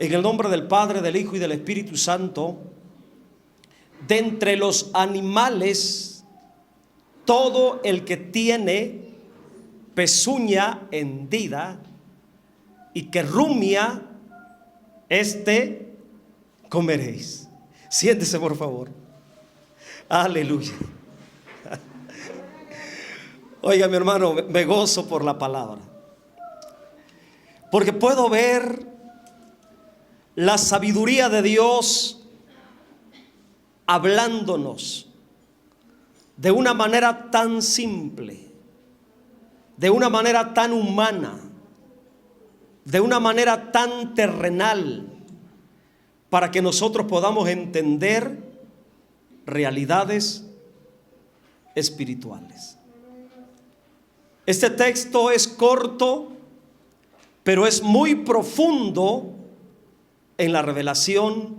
En el nombre del Padre, del Hijo y del Espíritu Santo. De entre los animales, todo el que tiene pezuña hendida y que rumia, comeréis. Siéntese, por favor. Aleluya. Oiga, mi hermano, me gozo por la palabra, porque puedo ver la sabiduría de Dios hablándonos de una manera tan simple, de una manera tan humana, de una manera tan terrenal, para que nosotros podamos entender realidades espirituales. Este texto es corto, pero es muy profundo en la revelación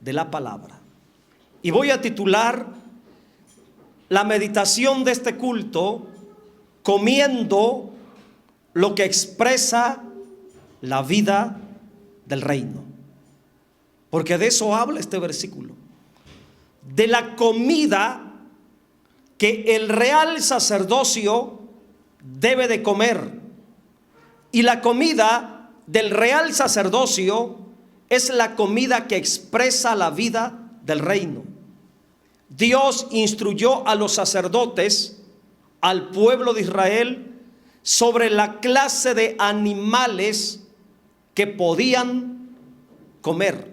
de la palabra. Y voy a titular la meditación de este culto: comiendo lo que expresa la vida del reino. Porque de eso habla este versículo, de la comida que el real sacerdocio debe de comer. Y la comida del real sacerdocio es la comida que expresa la vida del reino. Dios instruyó a los sacerdotes, al pueblo de Israel, sobre la clase de animales que podían comer.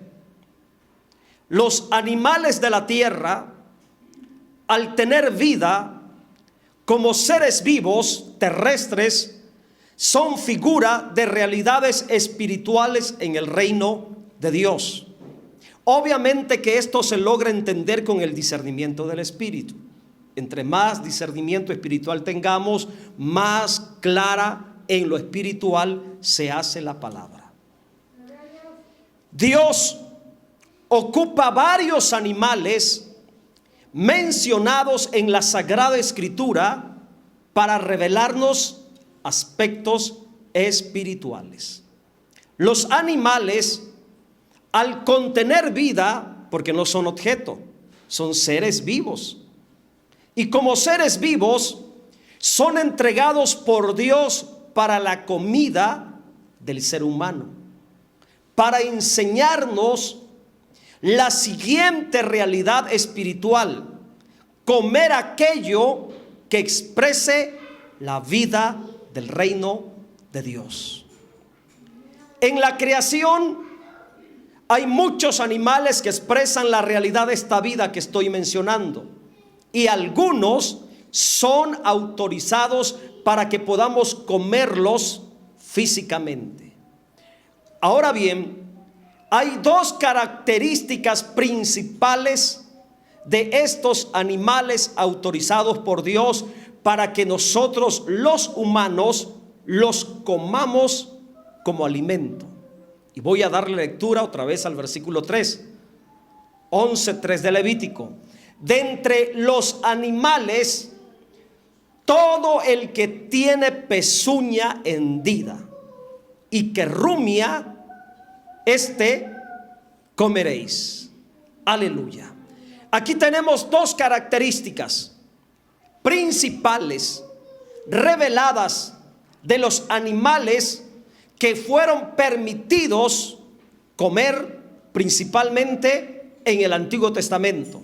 Los animales de la tierra, al tener vida como seres vivos terrestres, son figura de realidades espirituales en el reino de Dios. Obviamente que esto se logra entender con el discernimiento del Espíritu. Entre más discernimiento espiritual tengamos, más clara en lo espiritual se hace la palabra. Dios ocupa varios animales mencionados en la Sagrada Escritura para revelarnos aspectos espirituales. Los animales, al contener vida, porque no son objeto, son seres vivos, y como seres vivos son entregados por Dios para la comida del ser humano, para enseñarnos la siguiente realidad espiritual: comer aquello que exprese la vida del reino de Dios. En la creación hay muchos animales que expresan la realidad de esta vida que estoy mencionando, y algunos son autorizados para que podamos comerlos físicamente. Ahora bien, hay dos características principales de estos animales autorizados por Dios para que nosotros los humanos los comamos como alimento. Y voy a darle lectura otra vez al versículo 3, 11:3 de Levítico. De entre los animales, todo el que tiene pezuña hendida y que rumia, comeréis. Aleluya. Aquí tenemos dos características principales reveladas de los animales que fueron permitidos comer principalmente en el Antiguo Testamento,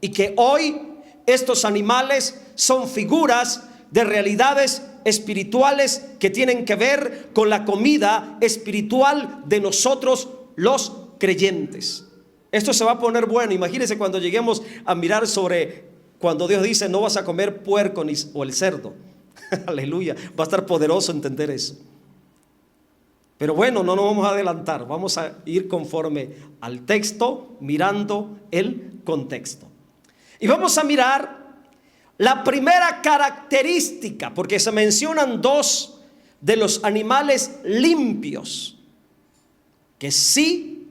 y que hoy estos animales son figuras de realidades espirituales que tienen que ver con la comida espiritual de nosotros los creyentes. Esto se va a poner bueno. Imagínense cuando lleguemos a mirar sobre cuando Dios dice no vas a comer puerco o el cerdo. Aleluya, va a estar poderoso entender eso. Pero bueno, no nos vamos a adelantar, vamos a ir conforme al texto, mirando el contexto. Y vamos a mirar la primera característica, porque se mencionan dos de los animales limpios que sí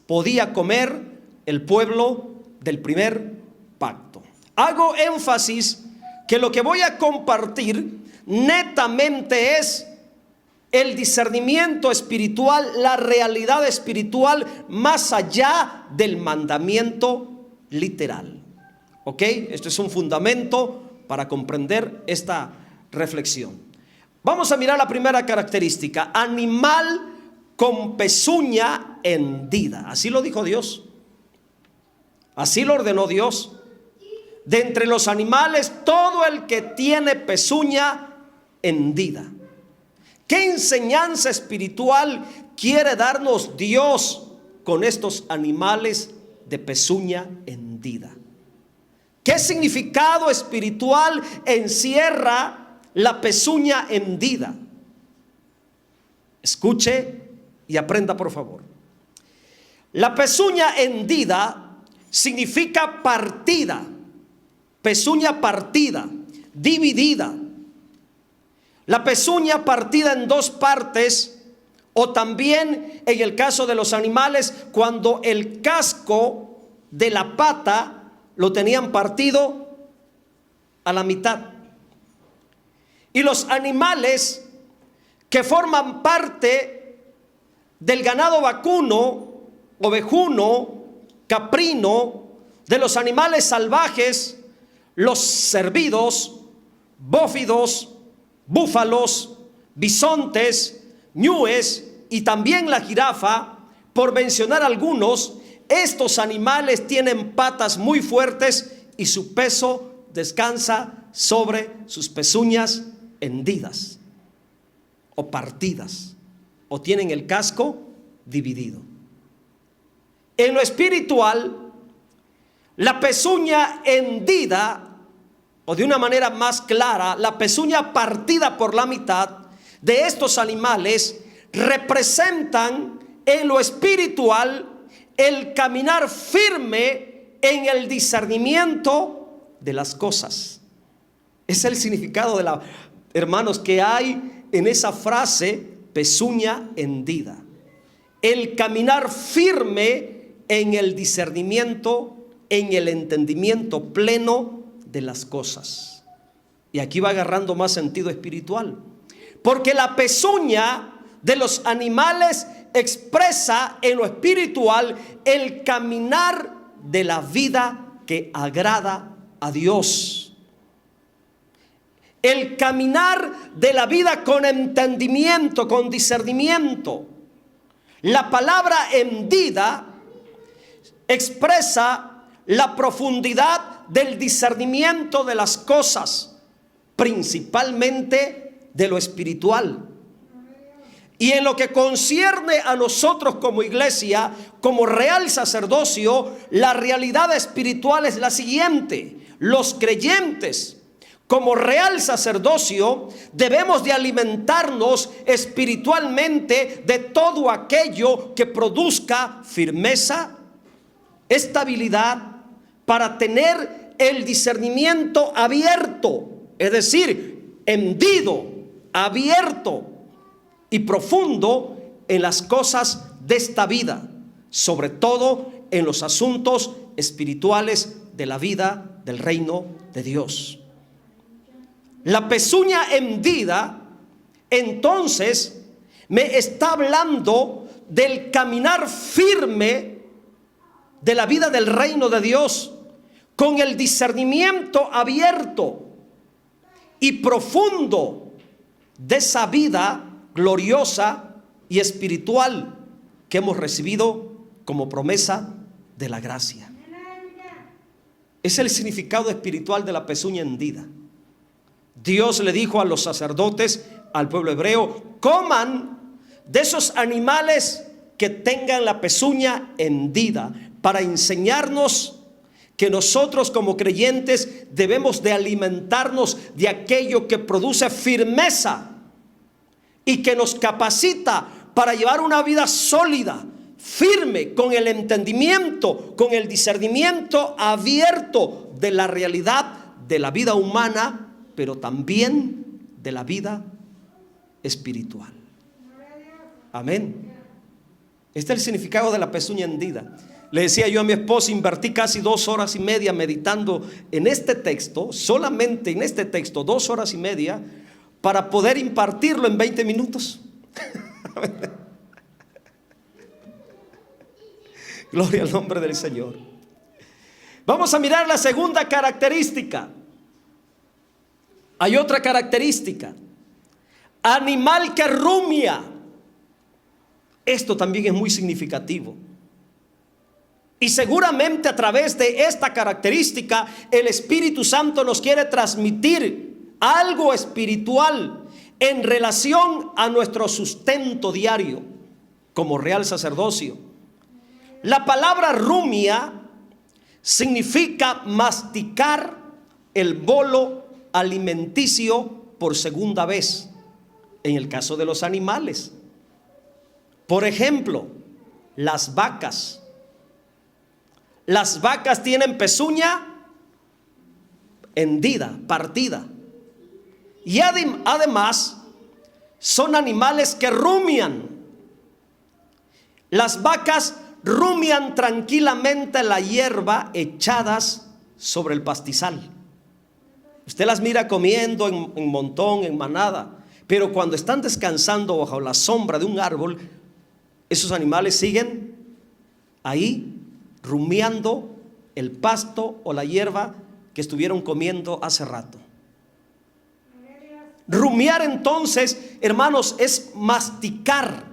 podía comer el pueblo del primer pacto. Hago énfasis que lo que voy a compartir netamente es el discernimiento espiritual, la realidad espiritual más allá del mandamiento literal. ¿Ok? Esto es un fundamento para comprender esta reflexión. Vamos a mirar la primera característica: animal con pezuña hendida. Así lo dijo Dios. Así lo ordenó Dios. De entre los animales, todo el que tiene pezuña hendida. ¿Qué enseñanza espiritual quiere darnos Dios con estos animales de pezuña hendida? ¿Qué significado espiritual encierra la pezuña hendida? Escuche y aprenda, por favor. La pezuña hendida significa partida, pezuña partida, dividida. La pezuña partida en dos partes, o también en el caso de los animales, cuando el casco de la pata lo tenían partido a la mitad. Y los animales que forman parte del ganado vacuno, ovejuno, caprino, de los animales salvajes, los cervidos, bófidos, búfalos, bisontes, ñúes y también la jirafa, por mencionar algunos, estos animales tienen patas muy fuertes y su peso descansa sobre sus pezuñas hendidas o partidas, o tienen el casco dividido. En lo espiritual, la pezuña hendida, o de una manera más clara, la pezuña partida por la mitad de estos animales, representan en lo espiritual el caminar firme en el discernimiento de las cosas. Es el significado de hermanos, que hay en esa frase pezuña hendida. El caminar firme en el discernimiento, en el entendimiento pleno de las cosas. Y aquí va agarrando más sentido espiritual, porque la pezuña de los animales expresa en lo espiritual el caminar de la vida que agrada a Dios, el caminar de la vida con entendimiento, con discernimiento. La palabra hendida expresa la profundidad del discernimiento de las cosas, principalmente de lo espiritual. Y en lo que concierne a nosotros como iglesia, como real sacerdocio, la realidad espiritual es la siguiente: los creyentes, como real sacerdocio, debemos de alimentarnos espiritualmente de todo aquello que produzca firmeza, estabilidad, para tener el discernimiento abierto, es decir, hendido, abierto y profundo en las cosas de esta vida, sobre todo en los asuntos espirituales de la vida del reino de Dios. La pezuña hendida, entonces, me está hablando del caminar firme de la vida del reino de Dios, con el discernimiento abierto y profundo de esa vida gloriosa y espiritual que hemos recibido como promesa de la gracia. Es el significado espiritual de la pezuña hendida. Dios le dijo a los sacerdotes, al pueblo hebreo: coman de esos animales que tengan la pezuña hendida, para enseñarnos que nosotros como creyentes debemos de alimentarnos de aquello que produce firmeza y que nos capacita para llevar una vida sólida, firme, con el entendimiento, con el discernimiento abierto de la realidad de la vida humana, pero también de la vida espiritual. Amén. Este es el significado de la pezuña hendida. Le decía yo a mi esposa, invertí casi 2 horas y media meditando en este texto, solamente en este texto, 2 horas y media, para poder impartirlo en 20 minutos. Gloria al nombre del Señor. Vamos a mirar la segunda característica. Hay otra característica. Animal que rumia. Esto también es muy significativo. Y seguramente a través de esta característica el Espíritu Santo nos quiere transmitir algo espiritual en relación a nuestro sustento diario como real sacerdocio. La palabra rumia significa masticar el bolo alimenticio por segunda vez, en el caso de los animales. Por ejemplo, las vacas. Las vacas tienen pezuña hendida, partida. Y además son animales que rumian. Las vacas rumian tranquilamente la hierba echadas sobre el pastizal. Usted las mira comiendo en montón, en manada, pero cuando están descansando bajo la sombra de un árbol, esos animales siguen ahí rumiando el pasto o la hierba que estuvieron comiendo hace rato. Rumiar entonces, hermanos, es masticar.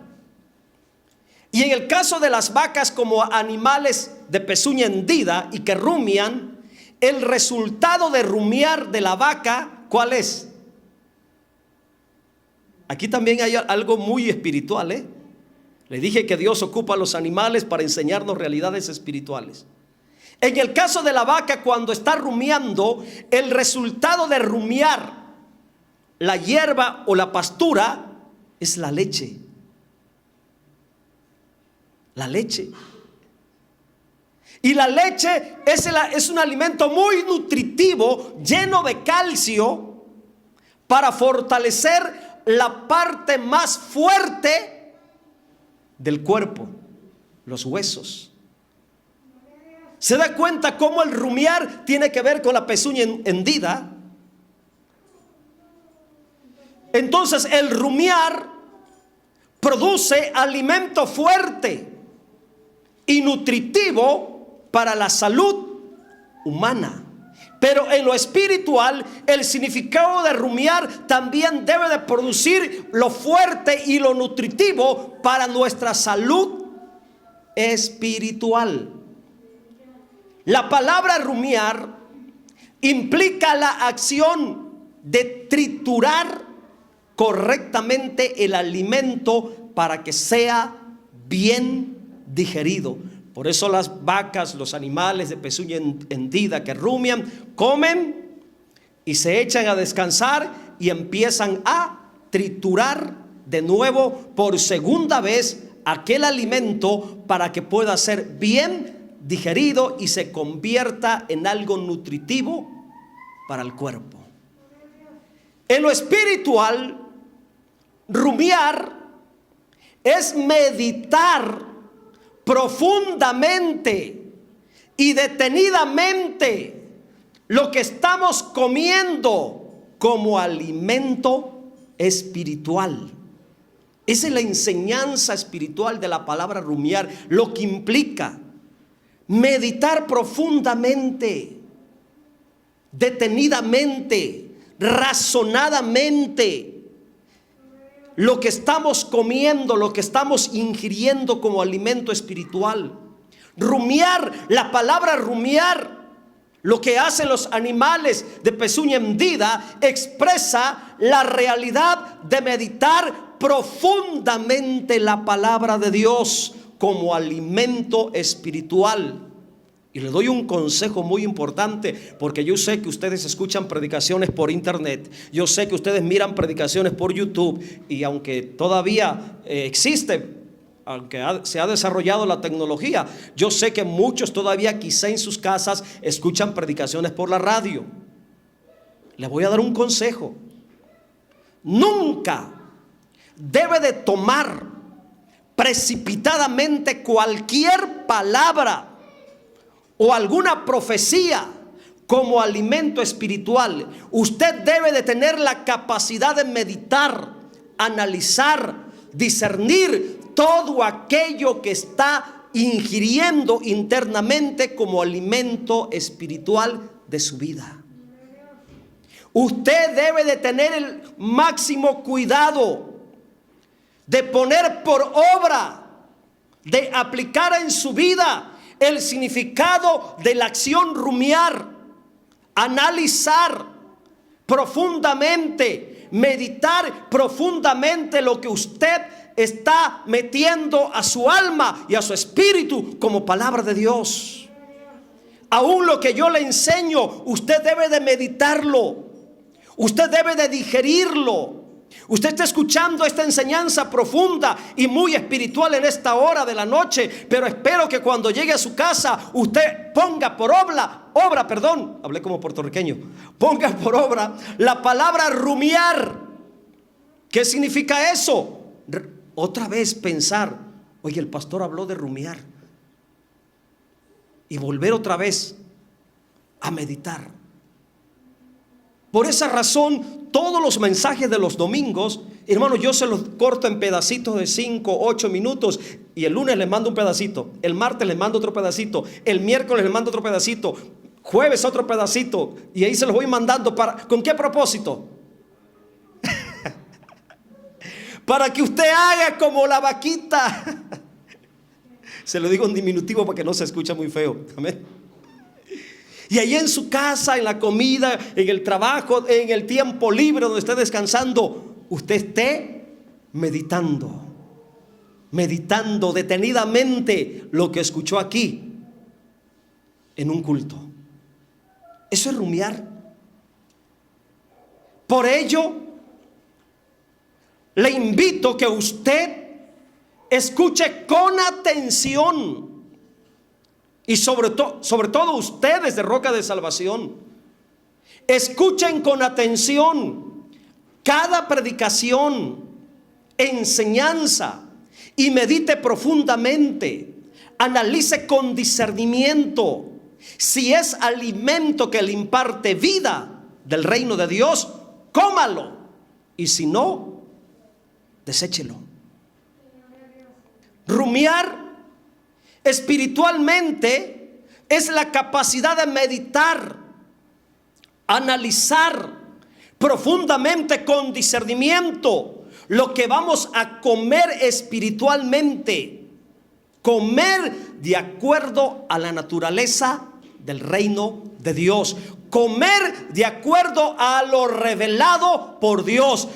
Y en el caso de las vacas como animales de pezuña hendida y que rumian, el resultado de rumiar de la vaca, ¿cuál es? Aquí también hay algo muy espiritual, ¿eh? Le dije que Dios ocupa a los animales para enseñarnos realidades espirituales. En el caso de la vaca, cuando está rumiando, el resultado de rumiar la hierba o la pastura es la leche. La leche. Y la leche es un alimento muy nutritivo, lleno de calcio, para fortalecer la parte más fuerte del cuerpo, los huesos. ¿Se da cuenta cómo el rumiar tiene que ver con la pezuña hendida? Entonces el rumiar produce alimento fuerte y nutritivo para la salud humana. Pero en lo espiritual, el significado de rumiar también debe de producir lo fuerte y lo nutritivo para nuestra salud espiritual. La palabra rumiar implica la acción de triturar correctamente el alimento para que sea bien digerido. Por eso las vacas, los animales de pezuña hendida que rumian, comen y se echan a descansar y empiezan a triturar de nuevo por segunda vez aquel alimento para que pueda ser bien digerido y se convierta en algo nutritivo para el cuerpo. En lo espiritual, rumiar es meditar profundamente y detenidamente lo que estamos comiendo como alimento espiritual. Esa es la enseñanza espiritual de la palabra rumiar, lo que implica meditar profundamente, detenidamente, razonadamente lo que estamos comiendo, lo que estamos ingiriendo como alimento espiritual. Rumiar, la palabra rumiar, lo que hacen los animales de pezuña hendida, expresa la realidad de meditar profundamente la palabra de Dios como alimento espiritual. Y le doy un consejo muy importante, porque yo sé que ustedes escuchan predicaciones por internet, yo sé que ustedes miran predicaciones por YouTube, y aunque todavía aunque se ha desarrollado la tecnología, yo sé que muchos todavía quizá en sus casas escuchan predicaciones por la radio. Les voy a dar un consejo: nunca debe de tomar precipitadamente cualquier palabra o alguna profecía como alimento espiritual. Usted debe de tener la capacidad de meditar, analizar, discernir todo aquello que está ingiriendo internamente como alimento espiritual de su vida. Usted debe de tener el máximo cuidado de poner por obra, de aplicar en su vida el significado de la acción rumiar, analizar profundamente, meditar profundamente lo que usted está metiendo a su alma y a su espíritu como palabra de Dios. Aún lo que yo le enseño, usted debe de meditarlo, usted debe de digerirlo. Usted está escuchando esta enseñanza profunda y muy espiritual en esta hora de la noche, pero espero que cuando llegue a su casa usted ponga por hablé como puertorriqueño, ponga por obra la palabra rumiar. ¿Qué significa eso? Otra vez pensar, oye, el pastor habló de rumiar, y volver otra vez a meditar. Por esa razón, todos los mensajes de los domingos, hermanos, yo se los corto en pedacitos de 5, 8 minutos. Y el lunes les mando un pedacito, el martes les mando otro pedacito, el miércoles les mando otro pedacito, jueves otro pedacito. Y ahí se los voy mandando. ¿Con qué propósito? Para que usted haga como la vaquita. Se lo digo en diminutivo para que no se escuche muy feo. Amén. Y ahí en su casa, en la comida, en el trabajo, en el tiempo libre donde esté descansando, usted esté meditando detenidamente lo que escuchó aquí en un culto. Eso es rumiar. Por ello, le invito que usted escuche con atención. Y sobre todo ustedes de Roca de Salvación, escuchen con atención cada predicación, enseñanza, y medite profundamente. Analice con discernimiento si es alimento que le imparte vida del reino de Dios, cómalo, y si no, deséchelo. Rumiar espiritualmente es la capacidad de meditar, analizar profundamente con discernimiento lo que vamos a comer espiritualmente, comer de acuerdo a la naturaleza del reino de Dios, comer de acuerdo a lo revelado por Dios.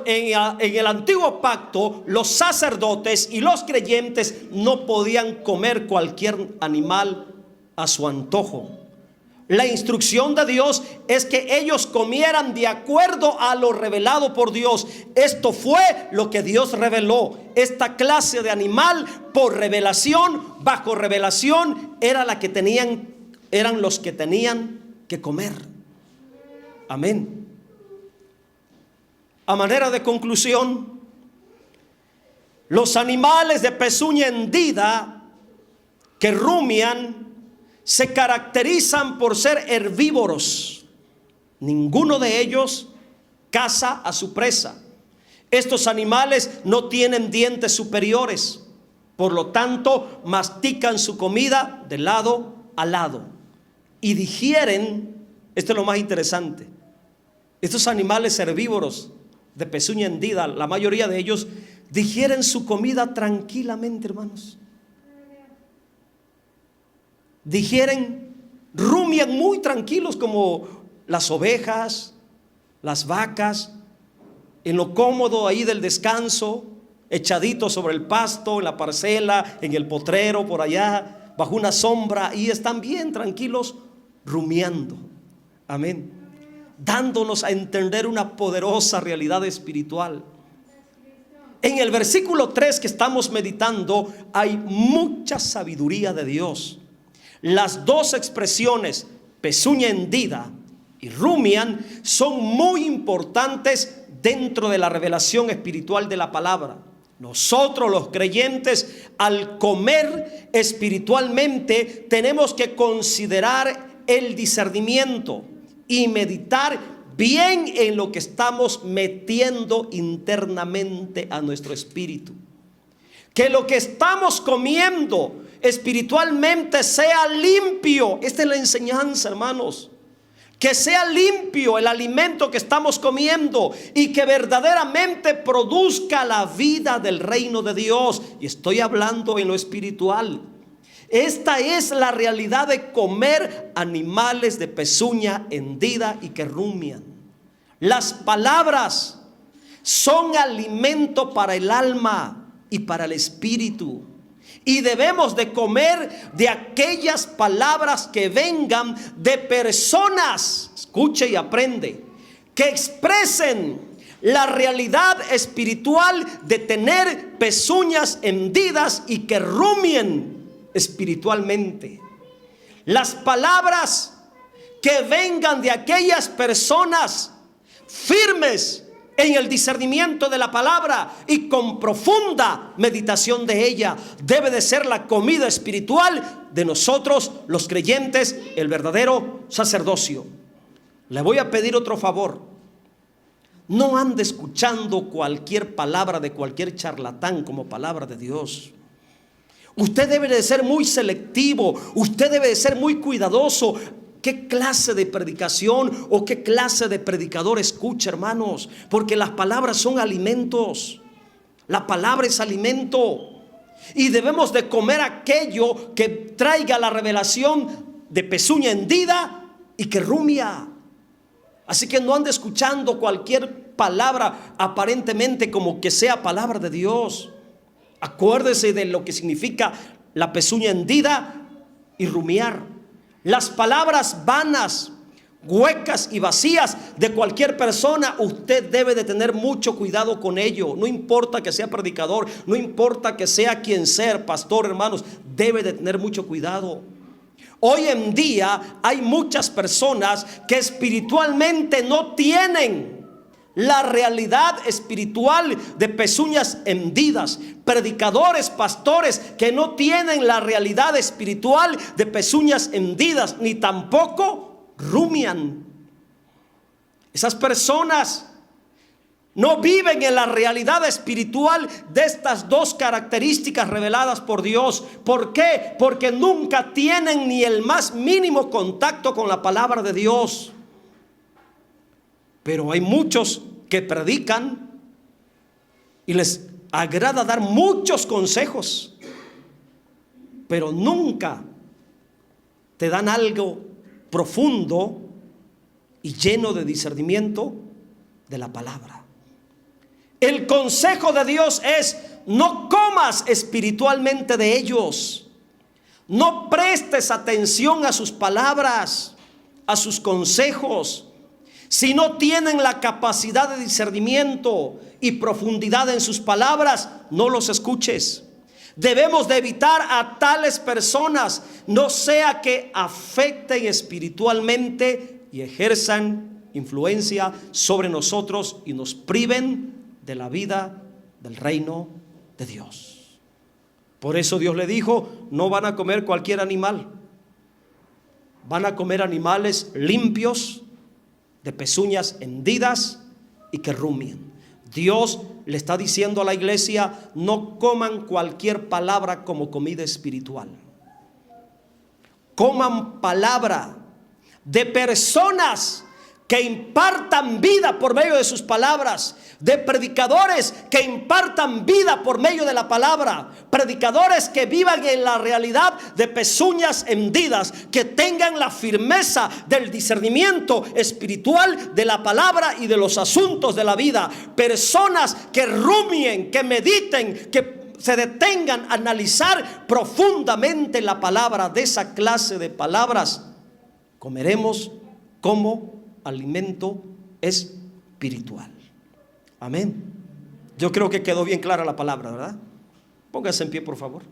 En el antiguo pacto, los sacerdotes y los creyentes no podían comer cualquier animal a su antojo. La instrucción de Dios es que ellos comieran de acuerdo a lo revelado por Dios. Esto fue lo que Dios reveló. Esta clase de animal, por revelación, bajo revelación, eran los que tenían que comer. Amén. A manera de conclusión, los animales de pezuña hendida que rumian se caracterizan por ser herbívoros. Ninguno de ellos caza a su presa. Estos animales no tienen dientes superiores, por lo tanto mastican su comida de lado a lado y digieren. Esto es lo más interesante. Estos animales herbívoros de pezuña hendida, la mayoría de ellos digieren su comida tranquilamente, hermanos. Digieren, rumian muy tranquilos, como las ovejas, las vacas, en lo cómodo ahí del descanso, echaditos sobre el pasto, en la parcela, en el potrero, por allá, bajo una sombra, y están bien tranquilos rumiando. Amén. Dándonos a entender una poderosa realidad espiritual. En el versículo 3 que estamos meditando hay mucha sabiduría de Dios. Las dos expresiones, pezuña hendida y rumian, son muy importantes dentro de la revelación espiritual de la palabra. Nosotros los creyentes, al comer espiritualmente, tenemos que considerar el discernimiento y meditar bien en lo que estamos metiendo internamente a nuestro espíritu. Que lo que estamos comiendo espiritualmente sea limpio. Esta es la enseñanza, hermanos. Que sea limpio el alimento que estamos comiendo y que verdaderamente produzca la vida del reino de Dios. Y estoy hablando en lo espiritual. Esta es la realidad de comer animales de pezuña hendida y que rumian. Las palabras son alimento para el alma y para el espíritu. Y debemos de comer de aquellas palabras que vengan de personas, escuche y aprende, que expresen la realidad espiritual de tener pezuñas hendidas y que rumien espiritualmente. Las palabras que vengan de aquellas personas firmes en el discernimiento de la palabra y con profunda meditación de ella, debe de ser la comida espiritual de nosotros los creyentes, el verdadero sacerdocio. Le voy a pedir otro favor. No ande escuchando cualquier palabra de cualquier charlatán como palabra de Dios. Usted debe de ser muy selectivo, usted debe de ser muy cuidadoso. ¿Qué clase de predicación o qué clase de predicador escucha, hermanos? Porque las palabras son alimentos. La palabra es alimento. Y debemos de comer aquello que traiga la revelación de pezuña hendida y que rumia. Así que no ande escuchando cualquier palabra aparentemente como que sea palabra de Dios. Acuérdese de lo que significa la pezuña hendida y rumiar. Las palabras vanas, huecas y vacías de cualquier persona, usted debe de tener mucho cuidado con ello. No importa que sea predicador, no importa que sea quien sea, pastor, hermanos, debe de tener mucho cuidado. Hoy en día hay muchas personas que espiritualmente no tienen la realidad espiritual de pezuñas hendidas. Predicadores, pastores que no tienen la realidad espiritual de pezuñas hendidas, ni tampoco rumian. Esas personas no viven en la realidad espiritual de estas dos características reveladas por Dios. ¿Por qué? Porque nunca tienen ni el más mínimo contacto con la palabra de Dios. Pero hay muchos que predican y les agrada dar muchos consejos, pero nunca te dan algo profundo y lleno de discernimiento de la palabra. El consejo de Dios es: no comas espiritualmente de ellos, no prestes atención a sus palabras, a sus consejos. Si no tienen la capacidad de discernimiento y profundidad en sus palabras, no los escuches. Debemos de evitar a tales personas, no sea que afecten espiritualmente y ejerzan influencia sobre nosotros y nos priven de la vida del reino de Dios. Por eso Dios le dijo: no van a comer cualquier animal, van a comer animales limpios, de pezuñas hendidas y que rumien. Dios le está diciendo a la iglesia: no coman cualquier palabra como comida espiritual. Coman palabra de personas que impartan vida por medio de sus palabras, de predicadores que impartan vida por medio de la palabra, predicadores que vivan en la realidad de pezuñas hendidas, que tengan la firmeza del discernimiento espiritual de la palabra y de los asuntos de la vida, personas que rumien, que mediten, que se detengan a analizar profundamente la palabra. De esa clase de palabras comeremos como alimento espiritual. Amén. Yo creo que quedó bien clara la palabra, ¿verdad? Póngase en pie, por favor.